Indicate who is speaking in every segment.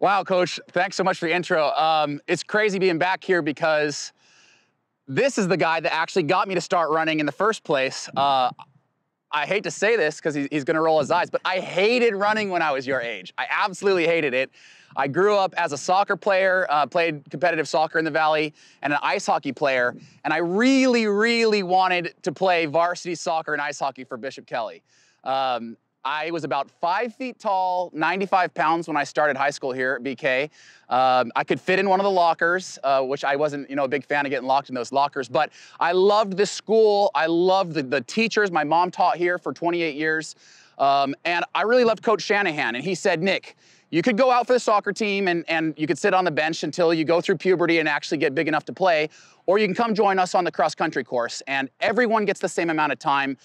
Speaker 1: Wow, Coach, thanks so much for the intro. It's crazy being back here because this is the guy that actually got me to start running in the first place. I hate to say this because he's gonna roll his eyes, but I hated running when I was your age. I absolutely hated it. I grew up as a soccer player, played competitive soccer in the Valley, and an ice hockey player, and I really, really wanted to play varsity soccer and ice hockey for Bishop Kelly. I was about 5 feet tall, 95 pounds when I started high school here at BK. I could fit in one of the lockers, which I wasn't, a big fan of getting locked in those lockers, but I loved this school. I loved the teachers. My mom taught here for 28 years. And I really loved Coach Shanahan. And he said, Nick, you could go out for the soccer team and you could sit on the bench until you go through puberty and actually get big enough to play, or you can come join us on the cross country course. And everyone gets the same amount of time.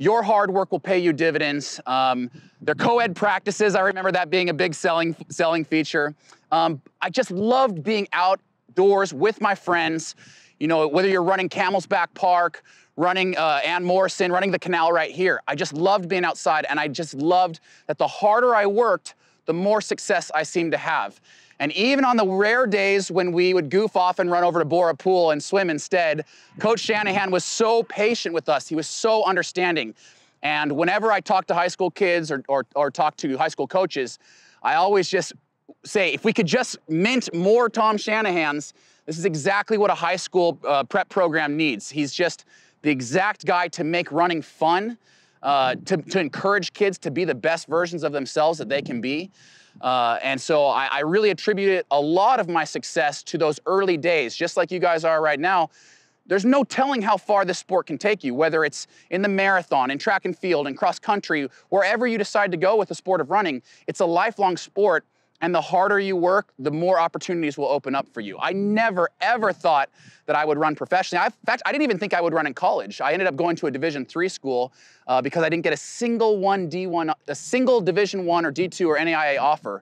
Speaker 1: Your hard work will pay you dividends. They're co-ed practices. I remember that being a big selling feature. I just loved being outdoors with my friends. Whether you're running Camel's Back Park, running Ann Morrison, running the canal right here. I just loved being outside, and I just loved that the harder I worked, the more success I seemed to have. And even on the rare days when we would goof off and run over to Bora Pool and swim instead, Coach Shanahan was so patient with us. He was so understanding. And whenever I talk to high school kids or talk to high school coaches, I always just say, if we could just mint more Tom Shanahans, this is exactly what a high school prep program needs. He's just the exact guy to make running fun, to encourage kids to be the best versions of themselves that they can be. And so I really attributed a lot of my success to those early days, just like you guys are right now. There's no telling how far this sport can take you, whether it's in the marathon, in track and field, in cross country, wherever you decide to go with the sport of running. It's a lifelong sport, and the harder you work, the more opportunities will open up for you. I never, ever thought that I would run professionally. In fact, I didn't even think I would run in college. I ended up going to a Division III school because I didn't get a single Division I or D2 or NAIA offer.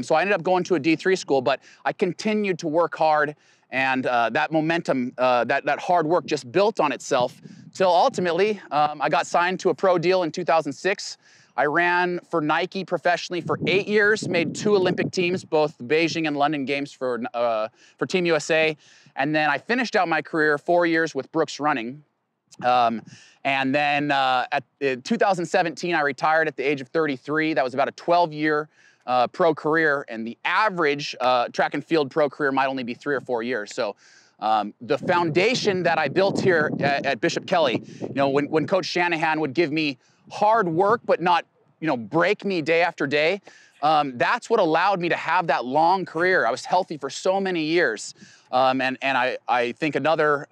Speaker 1: So I ended up going to a D3 school, but I continued to work hard, and that momentum, that hard work just built on itself till ultimately I got signed to a pro deal in 2006. I ran for Nike professionally for 8 years, made 2 Olympic teams, both the Beijing and London Games for Team USA. And then I finished out my career 4 years with Brooks Running. And then in 2017, I retired at the age of 33. That was about a 12-year pro career. And the average track and field pro career might only be 3 or 4 years. So the foundation that I built here at Bishop Kelly, when Coach Shanahan would give me hard work, but not, break me day after day. That's what allowed me to have that long career. I was healthy for so many years. And I think another,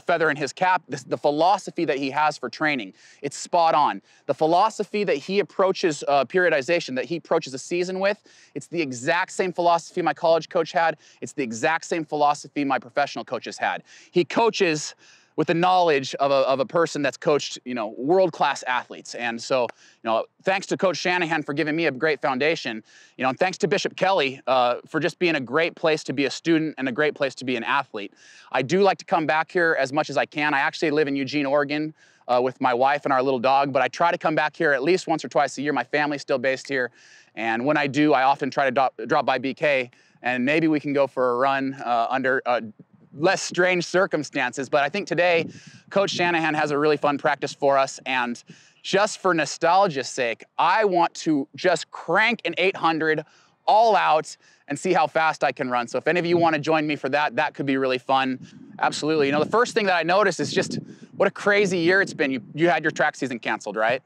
Speaker 1: feather in his cap, the philosophy that he has for training, it's spot on. The philosophy that he approaches periodization, that he approaches a season with, it's the exact same philosophy my college coach had. It's the exact same philosophy my professional coaches had. He coaches with the knowledge of a person that's coached, world-class athletes. And so, thanks to Coach Shanahan for giving me a great foundation, and thanks to Bishop Kelly for just being a great place to be a student and a great place to be an athlete. I do like to come back here as much as I can. I actually live in Eugene, Oregon with my wife and our little dog, but I try to come back here at least once or twice a year. My family's still based here. And when I do, I often try to drop by BK, and maybe we can go for a run under less strange circumstances. But I think today, Coach Shanahan has a really fun practice for us. And just for nostalgia's sake, I want to just crank an 800 all out and see how fast I can run. So if any of you want to join me for that, that could be really fun. Absolutely. The first thing that I noticed is just what a crazy year it's been. You had your track season canceled, right?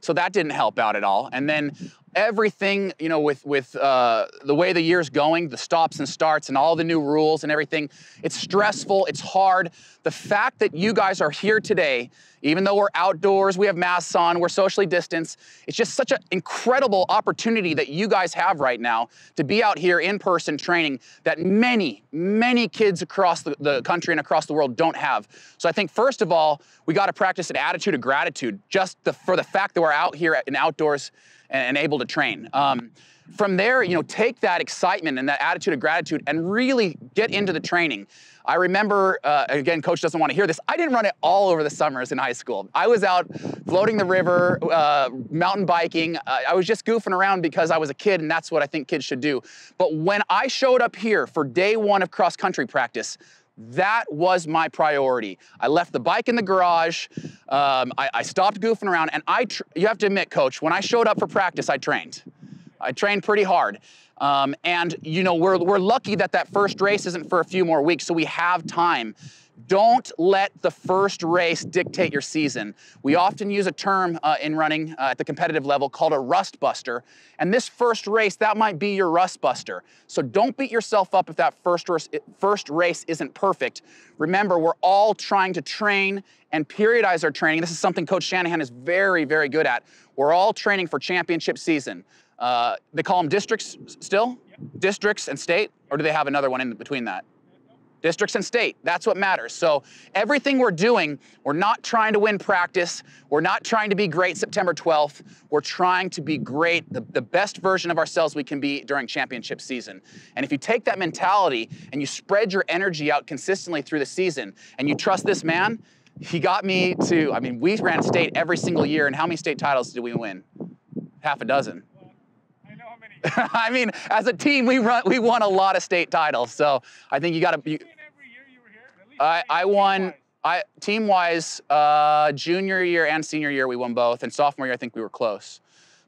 Speaker 1: So that didn't help out at all. And then everything, with the way the year's going, the stops and starts and all the new rules and everything, it's stressful, it's hard. The fact that you guys are here today, even though we're outdoors, we have masks on, we're socially distanced, it's just such an incredible opportunity that you guys have right now to be out here in person training that many, many kids across the country and across the world don't have. So I think first of all, we got to practice an attitude of gratitude just for the fact that we're out here in outdoors and able to train. from there, you know, take that excitement and that attitude of gratitude and really get into the training. I remember, again, Coach doesn't want to hear this, I didn't run it all over the summers in high school. I was out floating the river, mountain biking. I was just goofing around because I was a kid, and that's what I think kids should do. But when I showed up here for day one of cross-country practice, that was my priority. I left the bike in the garage. I stopped goofing around, and you have to admit, Coach, when I showed up for practice, I trained. I trained pretty hard. And you know, we're lucky that that first race isn't for a few more weeks, so we have time. Don't let the first race dictate your season. We often use a term in running at the competitive level called a rust buster. And this first race, that might be your rust buster. So don't beat yourself up if that first race isn't perfect. Remember, we're all trying to train and periodize our training. This is something Coach Shanahan is very, very good at. We're all training for championship season. They call them districts still? Yep. Districts and state? Or do they have another one in between that? Districts and state, that's what matters. So everything we're doing, we're not trying to win practice. We're not trying to be great September 12th. We're trying to be great, the best version of ourselves we can be during championship season. And if you take that mentality and you spread your energy out consistently through the season and you trust this man, he got me to, I mean, we ran state every single year, and how many state titles did we win? Half a dozen. I mean, as a team, we won a lot of state titles. So I think you got to. Every year you were here. At least I won. Team-wise, junior year and senior year we won both, and sophomore year I think we were close.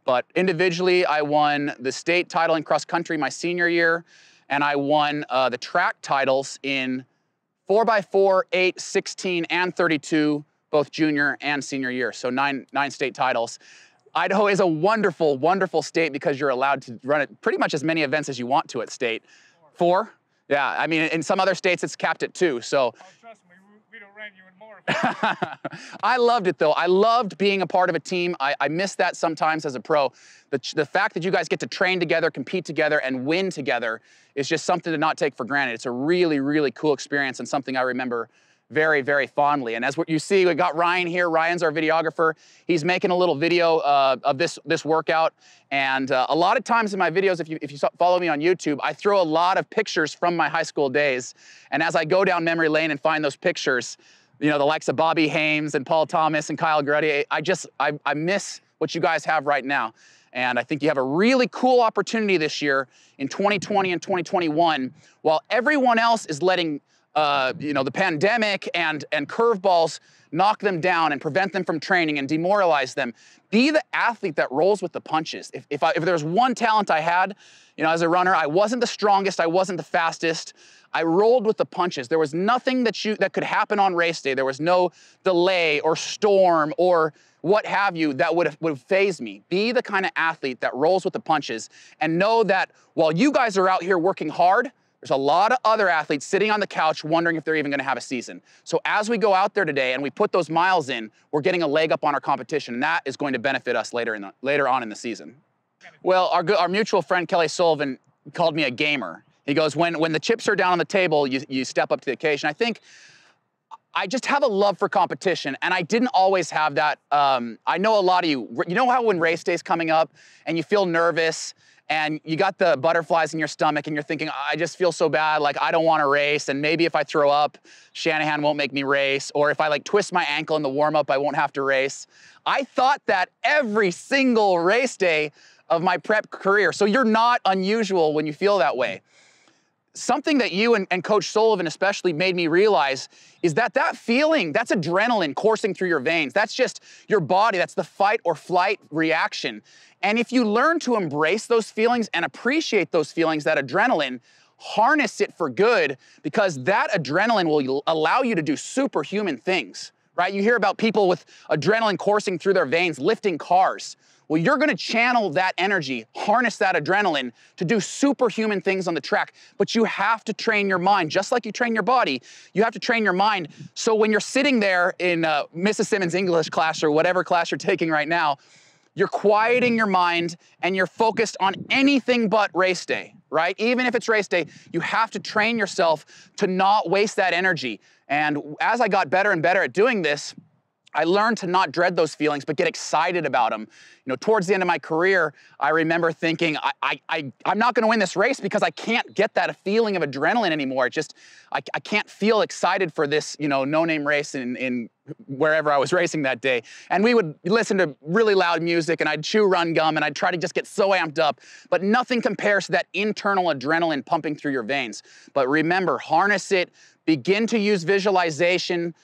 Speaker 1: But individually, I won the state title in cross country my senior year, and I won the track titles in 4x4, 8, 16, and 32, both junior and senior year. So nine state titles. Idaho is a wonderful, wonderful state because you're allowed to run it pretty much as many events as you want to at state. 4? Yeah, I mean, in some other states it's capped at 2, so. Oh,
Speaker 2: trust me, we'd have ran you in more.
Speaker 1: I loved it though. I loved being a part of a team. I miss that sometimes as a pro. The fact that you guys get to train together, compete together, and win together is just something to not take for granted. It's a really, really cool experience and something I remember very, very fondly. And as what you see, we got Ryan here. Ryan's our videographer. He's making a little video of this workout. And a lot of times in my videos, if you follow me on YouTube, I throw a lot of pictures from my high school days. And as I go down memory lane and find those pictures, you know, the likes of Bobby Hames and Paul Thomas and Kyle Gruddy, I miss what you guys have right now. And I think you have a really cool opportunity this year in 2020 and 2021, while everyone else is letting you know, the pandemic and curveballs knock them down and prevent them from training and demoralize them. Be the athlete that rolls with the punches. If there was one talent I had, you know, as a runner, I wasn't the strongest, I wasn't the fastest. I rolled with the punches. There was nothing that could happen on race day. There was no delay or storm or what have you that would have fazed me. Be the kind of athlete that rolls with the punches, and know that while you guys are out here working hard, there's a lot of other athletes sitting on the couch wondering if they're even gonna have a season. So as we go out there today and we put those miles in, we're getting a leg up on our competition, and that is going to benefit us later on in the season. Well, our mutual friend Kelly Sullivan called me a gamer. He goes, when the chips are down on the table, you step up to the occasion. I think I just have a love for competition, and I didn't always have that. I know a lot of you know how when race day's coming up and you feel nervous, and you got the butterflies in your stomach and you're thinking, I just feel so bad, like I don't want to race, and maybe if I throw up, Shanahan won't make me race, or if I like twist my ankle in the warm-up, I won't have to race. I thought that every single race day of my prep career. So you're not unusual when you feel that way. Something that you and Coach Sullivan especially made me realize is that feeling, that's adrenaline coursing through your veins. That's just your body. That's the fight or flight reaction. And if you learn to embrace those feelings and appreciate those feelings, that adrenaline, harness it for good, because that adrenaline will allow you to do superhuman things, right? You hear about people with adrenaline coursing through their veins, lifting cars. Well, you're gonna channel that energy, harness that adrenaline to do superhuman things on the track, but you have to train your mind. Just like you train your body, you have to train your mind. So when you're sitting there in Mrs. Symmonds' English class or whatever class you're taking right now, you're quieting your mind and you're focused on anything but race day, right? Even if it's race day, you have to train yourself to not waste that energy. And as I got better and better at doing this, I learned to not dread those feelings, but get excited about them. Towards the end of my career, I remember thinking, I'm not gonna win this race because I can't get that feeling of adrenaline anymore. I can't feel excited for this, no-name race in wherever I was racing that day. And we would listen to really loud music, and I'd chew run gum, and I'd try to just get so amped up. But nothing compares to that internal adrenaline pumping through your veins. But remember, harness it, begin to use visualization,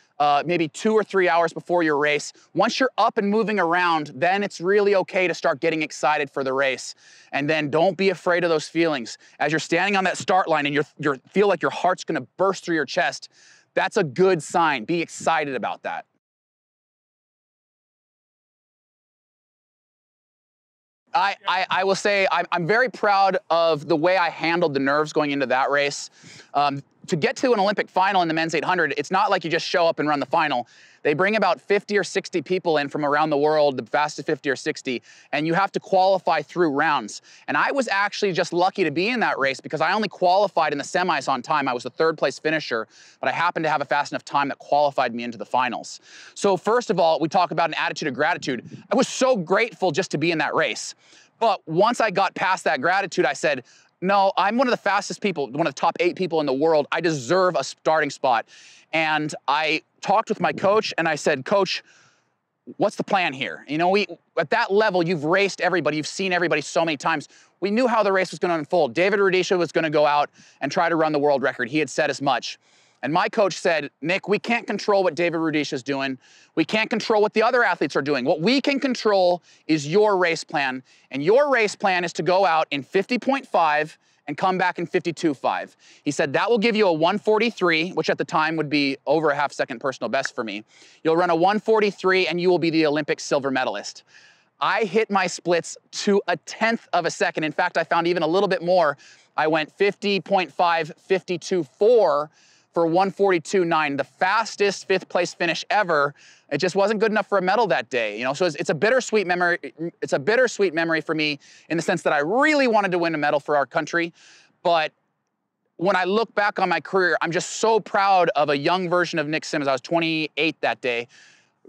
Speaker 1: maybe 2 or 3 hours before your race. Once you're up and moving around, then it's really okay to start getting excited for the race. And then don't be afraid of those feelings. As you're standing on that start line and you feel like your heart's gonna burst through your chest, that's a good sign. Be excited about that. I will say I'm very proud of the way I handled the nerves going into that race. To get to an Olympic final in the men's 800, it's not like you just show up and run the final. They bring about 50 or 60 people in from around the world, the fastest 50 or 60, and you have to qualify through rounds. And I was actually just lucky to be in that race because I only qualified in the semis on time. I was the 3rd place finisher, but I happened to have a fast enough time that qualified me into the finals. So first of all, we talk about an attitude of gratitude. I was so grateful just to be in that race. But once I got past that gratitude, I said, no, I'm one of the fastest people, one of the top 8 people in the world. I deserve a starting spot. And I talked with my coach and I said, Coach, what's the plan here? At that level, you've raced everybody, you've seen everybody so many times. We knew how the race was gonna unfold. David Rudisha was gonna go out and try to run the world record. He had said as much. And my coach said, Nick, we can't control what David Rudisha is doing. We can't control what the other athletes are doing. What we can control is your race plan. And your race plan is to go out in 50.5 and come back in 52.5. He said, that will give you a 143, which at the time would be over a half-second personal best for me. You'll run a 143 and you will be the Olympic silver medalist. I hit my splits to a 1/10 of a second. In fact, I found even a little bit more. I went 50.5, 52.4, for 142.9, the fastest 5th place finish ever. It just wasn't good enough for a medal that day, So it's a bittersweet memory. It's a bittersweet memory for me in the sense that I really wanted to win a medal for our country. But when I look back on my career, I'm just so proud of a young version of Nick Symmonds. I was 28 that day.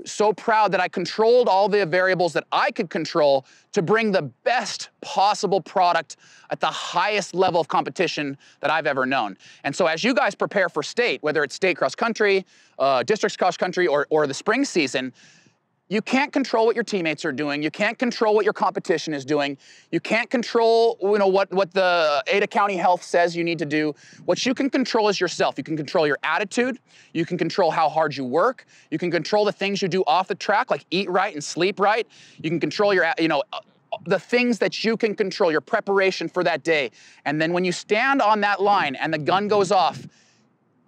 Speaker 1: So proud that I controlled all the variables that I could control to bring the best possible product at the highest level of competition that I've ever known. And so as you guys prepare for state, whether it's state cross country, districts cross country, or the spring season, you can't control what your teammates are doing. You can't control what your competition is doing. You can't control what the Ada County Health says you need to do. What you can control is yourself. You can control your attitude. You can control how hard you work. You can control the things you do off the track, like eat right and sleep right. You can control your, the things that you can control, your preparation for that day. And then when you stand on that line and the gun goes off,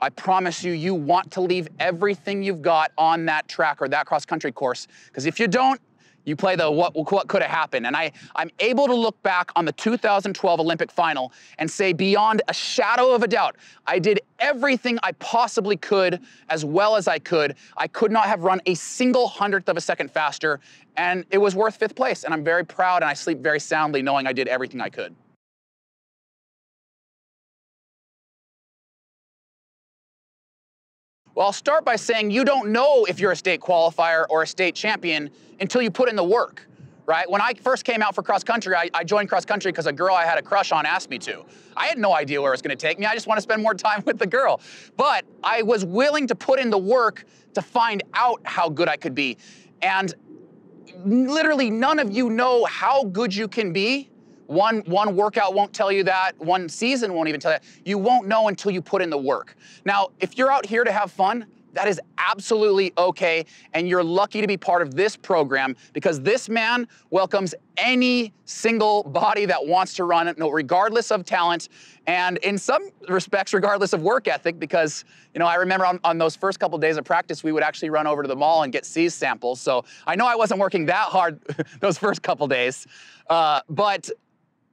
Speaker 1: I promise you, you want to leave everything you've got on that track or that cross-country course. Because if you don't, you play the what could have happened. And I'm able to look back on the 2012 Olympic final and say beyond a shadow of a doubt, I did everything I possibly could as well as I could. I could not have run a single 100th of a second faster, and it was worth 5th place. And I'm very proud, and I sleep very soundly knowing I did everything I could. Well, I'll start by saying you don't know if you're a state qualifier or a state champion until you put in the work, right? When I first came out for cross country, I joined cross country because a girl I had a crush on asked me to. I had no idea where it was gonna take me. I just want to spend more time with the girl. But I was willing to put in the work to find out how good I could be. And literally none of you know how good you can be. One workout won't tell you that. One season won't even tell you that. You won't know until you put in the work. Now, if you're out here to have fun, that is absolutely okay, and you're lucky to be part of this program because this man welcomes any single body that wants to run it, regardless of talent, and in some respects, regardless of work ethic, because I remember on those first couple of days of practice, we would actually run over to the mall and get C's samples, so I know I wasn't working that hard those first couple days, but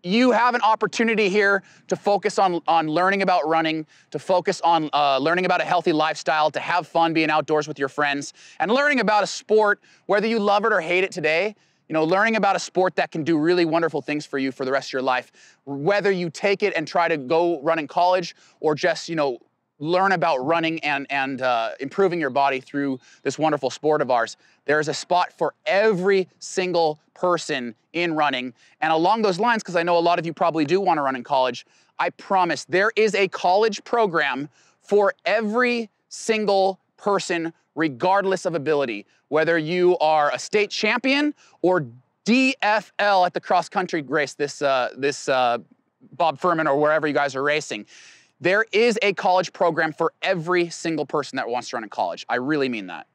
Speaker 1: you have an opportunity here to focus on learning about running, to focus on learning about a healthy lifestyle, to have fun being outdoors with your friends, and learning about a sport, whether you love it or hate it today, learning about a sport that can do really wonderful things for you for the rest of your life, whether you take it and try to go run in college or just, learn about running and improving your body through this wonderful sport of ours, there's a spot for every single person in running. And along those lines, because I know a lot of you probably do want to run in college, I promise there is a college program for every single person, regardless of ability, whether you are a state champion or DFL at the cross-country race, this Bob Furman or wherever you guys are racing. There is a college program for every single person that wants to run in college. I really mean that.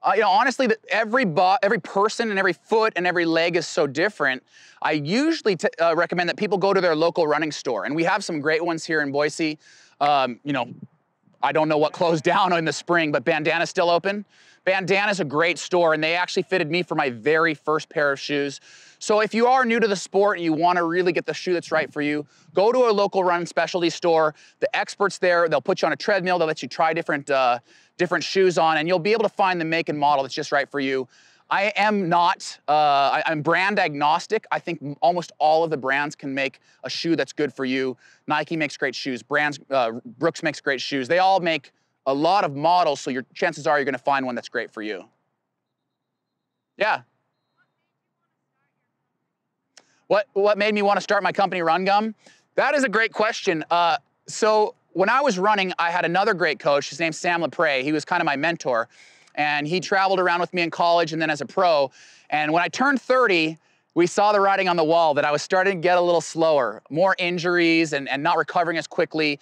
Speaker 1: Honestly, every person and every foot and every leg is so different. I usually recommend that people go to their local running store, and we have some great ones here in Boise. I don't know what closed down in the spring, but Bandana's still open. Bandana's a great store, and they actually fitted me for my very first pair of shoes. So if you are new to the sport and you want to really get the shoe that's right for you, go to a local run specialty store. The experts there, they'll put you on a treadmill, they'll let you try different shoes on, and you'll be able to find the make and model that's just right for you. I am not, I'm brand agnostic. I think almost all of the brands can make a shoe that's good for you. Nike makes great shoes, Brooks makes great shoes. They all make a lot of models, so your chances are you're gonna find one that's great for you. Yeah. What made me want to start my company, Run Gum? That is a great question. So when I was running, I had another great coach. His name's Sam LaPre. He was kind of my mentor. And he traveled around with me in college and then as a pro. And when I turned 30, we saw the writing on the wall that I was starting to get a little slower, more injuries and not recovering as quickly.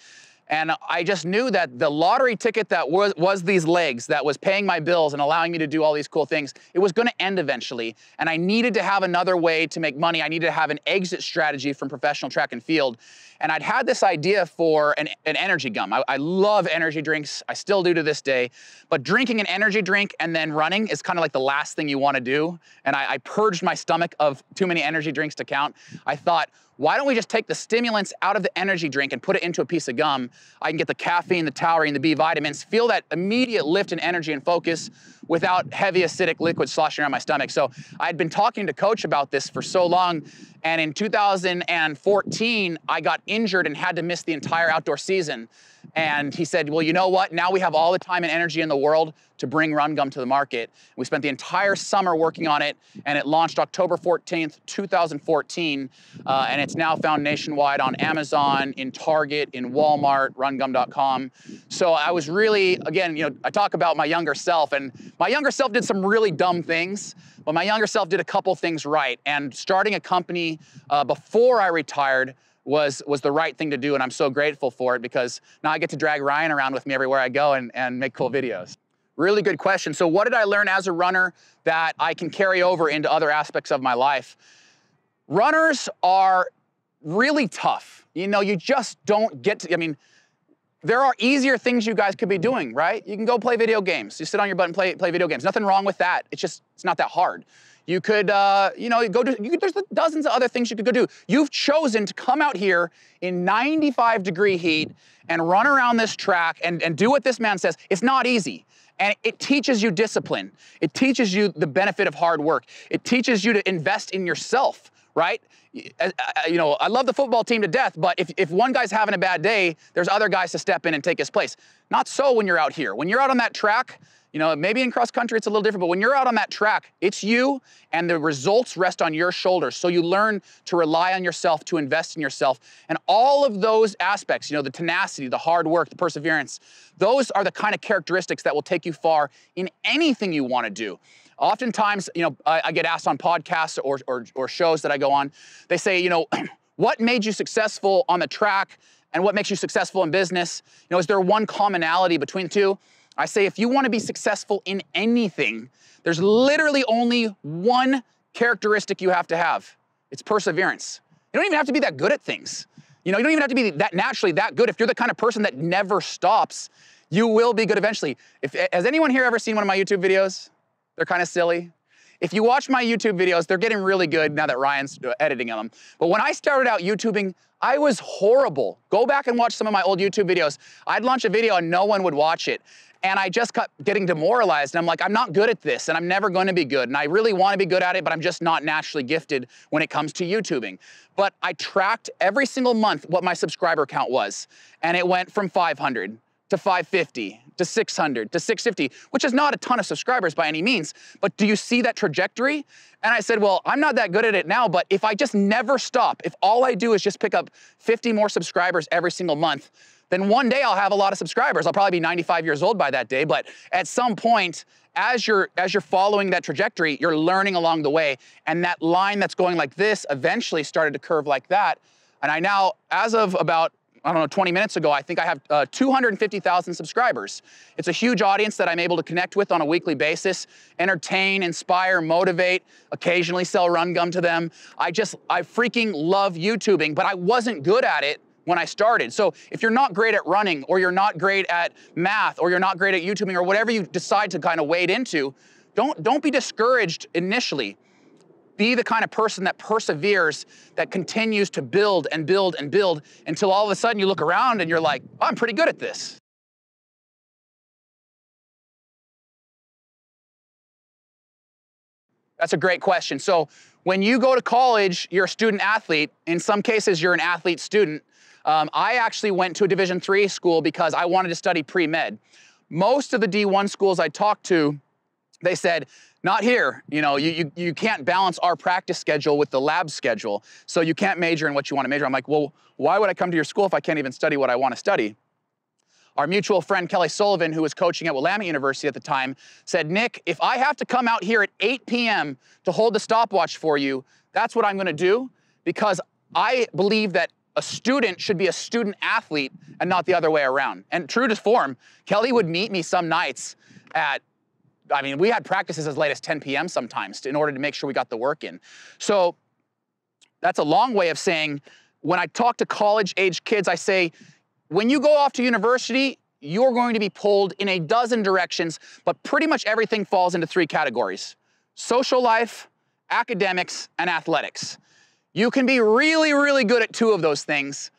Speaker 1: And I just knew that the lottery ticket that was these legs, that was paying my bills and allowing me to do all these cool things, it was gonna end eventually. And I needed to have another way to make money. I needed to have an exit strategy from professional track and field. And I'd had this idea for an energy gum. I love energy drinks. I still do to this day. But drinking an energy drink and then running is kind of like the last thing you want to do. And I purged my stomach of too many energy drinks to count. I thought, why don't we just take the stimulants out of the energy drink and put it into a piece of gum? I can get the caffeine, the taurine, the B vitamins, feel that immediate lift in energy and focus without heavy acidic liquids sloshing around my stomach. So I'd been talking to Coach about this for so long, and in 2014, I got injured and had to miss the entire outdoor season. And he said, well, you know what? Now we have all the time and energy in the world to bring Run Gum to the market. We spent the entire summer working on it, and it launched October 14th, 2014. And it's now found nationwide on Amazon, in Target, in Walmart, rungum.com. So I was really, again, I talk about my younger self, and my younger self did some really dumb things, but my younger self did a couple things right. And starting a company before I retired was the right thing to do, and I'm so grateful for it because now I get to drag Ryan around with me everywhere I go and make cool videos. Really good question. So what did I learn as a runner that I can carry over into other aspects of my life? Runners are really tough. You just don't get to, there are easier things you guys could be doing, right? You can go play video games. You sit on your butt and play video games. Nothing wrong with that. It's not that hard. You could, there's dozens of other things you could go do. You've chosen to come out here in 95-degree heat and run around this track and do what this man says. It's not easy. And it teaches you discipline. It teaches you the benefit of hard work. It teaches you to invest in yourself, right? I love the football team to death, but if one guy's having a bad day, there's other guys to step in and take his place. Not so when you're out here. When you're out on that track, maybe in cross country it's a little different, but when you're out on that track, it's you and the results rest on your shoulders. So you learn to rely on yourself, to invest in yourself. And all of those aspects, the tenacity, the hard work, the perseverance, those are the kind of characteristics that will take you far in anything you want to do. Oftentimes, I get asked on podcasts or shows that I go on, they say, what made you successful on the track and what makes you successful in business? Is there one commonality between the two? I say, if you want to be successful in anything, there's literally only one characteristic you have to have. It's perseverance. You don't even have to be that good at things. You don't even have to be that naturally that good. If you're the kind of person that never stops, you will be good eventually. Has anyone here ever seen one of my YouTube videos? They're kind of silly. if you watch my YouTube videos, they're getting really good now that Ryan's editing them. But when I started out YouTubing, I was horrible. Go back and watch some of my old YouTube videos. I'd launch a video and no one would watch it. And I just kept getting demoralized. And I'm like, I'm not good at this and I'm never going to be good. And I really want to be good at it, but I'm just not naturally gifted when it comes to YouTubing. But I tracked every single month what my subscriber count was. And it went from 500 to 550 to 600 to 650, which is not a ton of subscribers by any means. But do you see that trajectory? And I said, well, I'm not that good at it now, but if I just never stop, if all I do is just pick up 50 more subscribers every single month, then one day I'll have a lot of subscribers. I'll probably be 95 years old by that day, but at some point, as you're following that trajectory, you're learning along the way, and that line that's going like this eventually started to curve like that. And I now, as of about, I don't know, 20 minutes ago, I think I have 250,000 subscribers. It's a huge audience that I'm able to connect with on a weekly basis, entertain, inspire, motivate, occasionally sell run gum to them. I freaking love YouTubing, but I wasn't good at it when I started. So if you're not great at running, or you're not great at math, or you're not great at YouTubing, or whatever you decide to kind of wade into, don't be discouraged initially. Be the kind of person that perseveres, that continues to build and build and build until all of a sudden you look around and you're like, oh, I'm pretty good at this. That's a great question. So when you go to college, you're a student athlete. In some cases, you're an athlete student. I actually went to a Division III school because I wanted to study pre-med. Most of the D1 schools I talked to, they said, not here. You know, you can't balance our practice schedule with the lab schedule, so you can't major in what you want to major. I'm like, well, why would I come to your school if I can't even study what I want to study? Our mutual friend, Kelly Sullivan, who was coaching at Willamette University at the time, said, Nick, if I have to come out here at 8 p.m. to hold the stopwatch for you, that's what I'm going to do, because I believe that a student should be a student athlete and not the other way around. And true to form, Kelly would meet me some nights at, I mean, we had practices as late as 10 p.m. sometimes in order to make sure we got the work in. So that's a long way of saying, when I talk to college-age kids, I say, when you go off to university, you're going to be pulled in a dozen directions, but pretty much everything falls into 3 categories: social life, academics, and athletics. You can be really, really good at 2 of those things,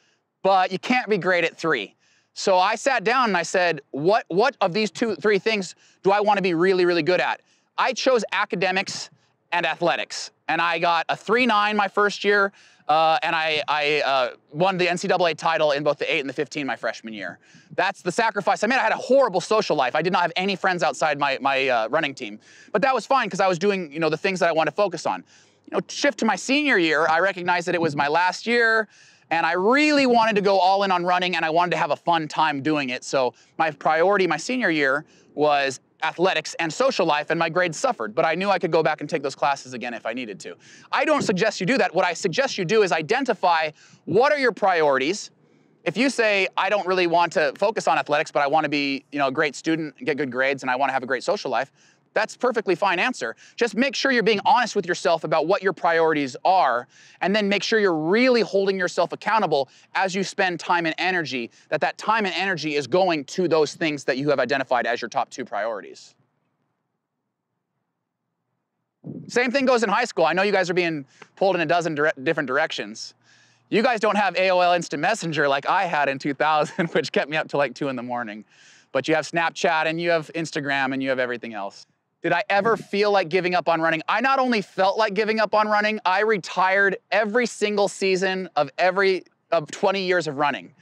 Speaker 1: but you can't be great at 3. So I sat down and I said, what of these 3 things do I want to be really, really good at? I chose academics and athletics, and I got a 3.9 my first year, and I won the NCAA title in both the 8 and the 15 my freshman year. That's the sacrifice I made. I had a horrible social life. I did not have any friends outside my running team, but that was fine because I was doing, you know, the things that I wanted to focus on. You know, shift to my senior year, I recognized that it was my last year, and I really wanted to go all in on running, and I wanted to have a fun time doing it. So my priority my senior year was athletics and social life, and my grades suffered, but I knew I could go back and take those classes again if I needed to. I don't suggest you do that. What I suggest you do is identify what are your priorities. If you say, I don't really want to focus on athletics, but I want to be, you know, a great student, get good grades, and I want to have a great social life, that's a perfectly fine answer. Just make sure you're being honest with yourself about what your priorities are, and then make sure you're really holding yourself accountable as you spend time and energy, that time and energy is going to those things that you have identified as your top 2 priorities. Same thing goes in high school. I know you guys are being pulled in a dozen different directions. You guys don't have AOL Instant Messenger like I had in 2000, which kept me up till like 2 in the morning. But you have Snapchat, and you have Instagram, and you have everything else. Did I ever feel like giving up on running? I not only felt like giving up on running, I retired every single season of 20 years of running.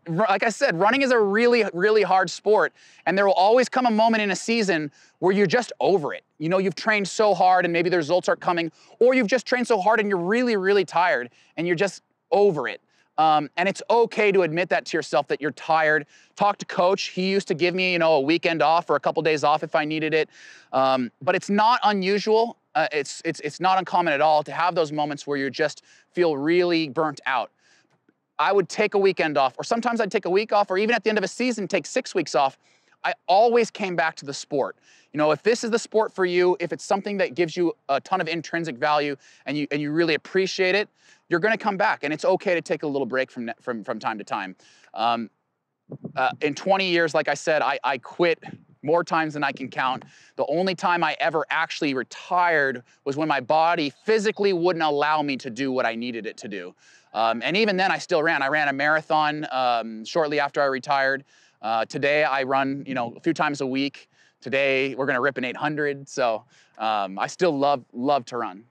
Speaker 1: Like I said, running is a really, really hard sport, and there will always come a moment in a season where you're just over it. You know, you've trained so hard and maybe the results aren't coming, or you've just trained so hard and you're really, really tired and you're just over it. And it's okay to admit that to yourself, that you're tired. Talk to coach. He used to give me, you know, a weekend off or a couple days off if I needed it. But it's not unusual. It's not uncommon at all to have those moments where you just feel really burnt out. I would take a weekend off, or sometimes I'd take a week off, or even at the end of a season, take 6 weeks off. I always came back to the sport. You know, if this is the sport for you, if it's something that gives you a ton of intrinsic value and you really appreciate it, you're going to come back, and it's okay to take a little break from time to time. In 20 years, like I said, I quit more times than I can count. The only time I ever actually retired was when my body physically wouldn't allow me to do what I needed it to do. And even then I still ran. I ran a marathon shortly after I retired. Today I run, a few times a week. Today we're gonna rip an 800. So I still love to run.